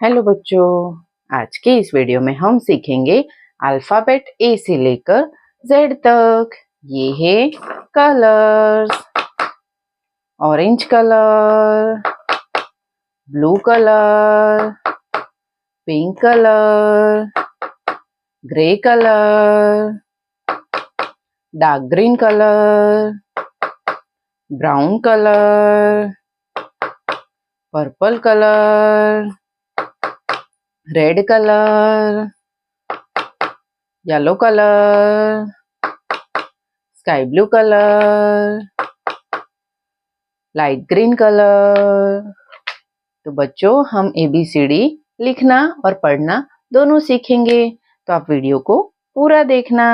Hello बच्चों, आज के इस वीडियो में हम सीखेंगे अल्फ़ाबेट ए से लेकर जेड तक। ये है colours. Orange colour, blue colour, pink colour, grey colour, dark green colour, brown colour, purple colour, red colour, yellow colour, sky blue colour, light green colour. तो बच्चों, हम ABCD लिखना और पढ़ना दोनों सीखेंगे, तो आप वीडियो को पूरा देखना।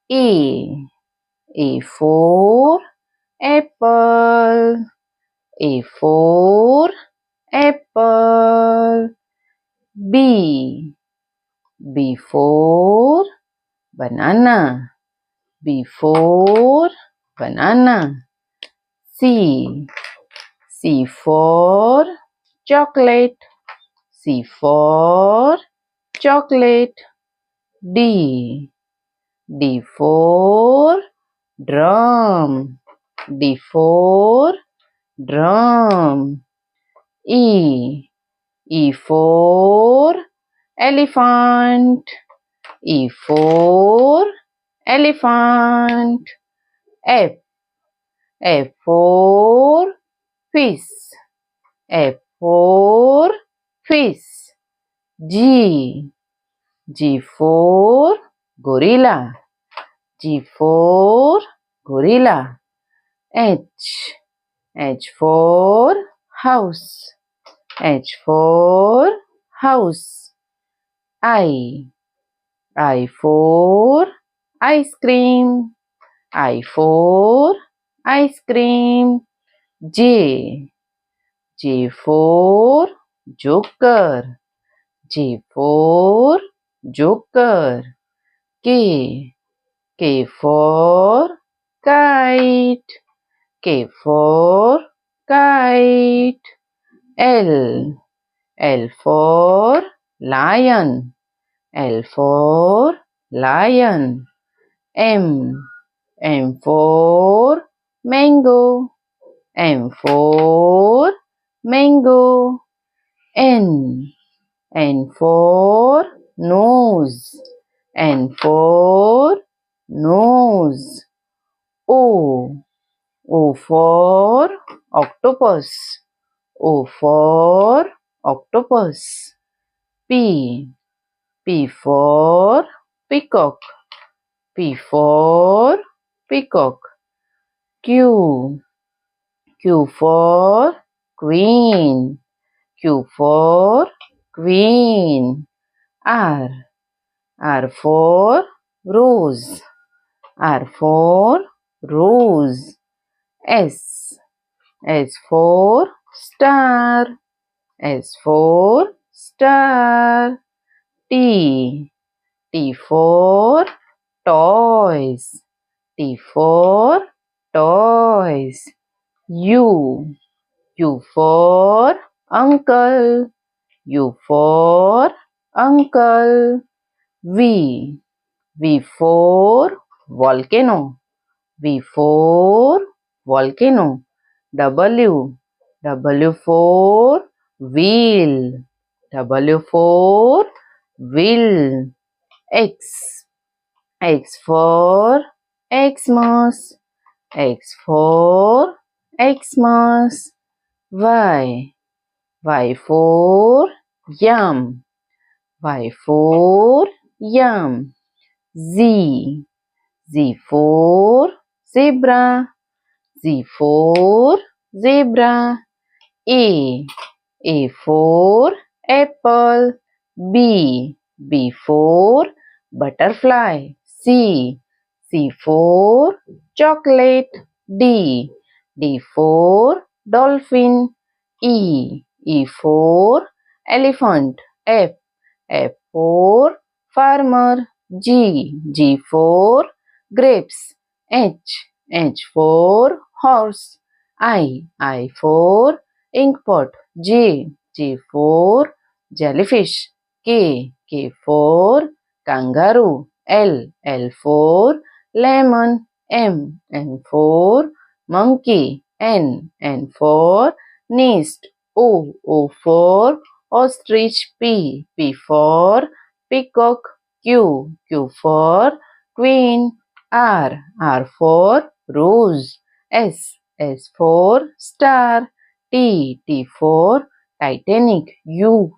A for apple, A for apple. B for banana, B for banana. C for chocolate, C for chocolate. D for drum, D for drum. E for elephant, E for elephant. F for fish, F for fish. G for gorilla, G for gorilla. H for house, H for house. I for ice cream, I for ice cream. J for joker, J for joker. K for kite, K for kite. L for lion, L for lion. M for mango, M for mango. N for nose, N for nose. O for octopus, O for octopus. P for peacock, P for peacock. Q for queen, Q for queen. R for rose, R for rose. S for star, S for star. T for toys, T for toys. U for uncle, U for uncle. V for volcano, V for volcano. W for wheel, W for wheel. X for Xmas, X for Xmas. Y for yum, Y for yum. Z for zebra, Z for zebra. A for apple. B for butterfly. C for chocolate. D for dolphin. E for elephant. F for farmer. G for grapes. H for horse. I for ink pot. J for jellyfish. K for kangaroo. L for lemon. M for monkey. N for nest. O for ostrich. P for peacock. Q for queen. R for rose. S for star. T for Titanic. U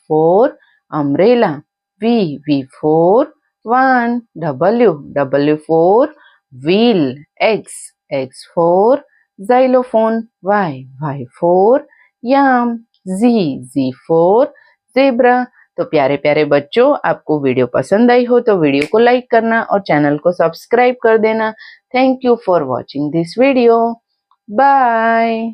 for umbrella. V for van. W for wheel. X for xylophone. Y for yam. Z for zebra. तो प्यारे प्यारे बच्चों, आपको video पसंद आई हो तो video को like करना और चैनल को सब्सक्राइब कर देना। Thank you for watching this video. Bye.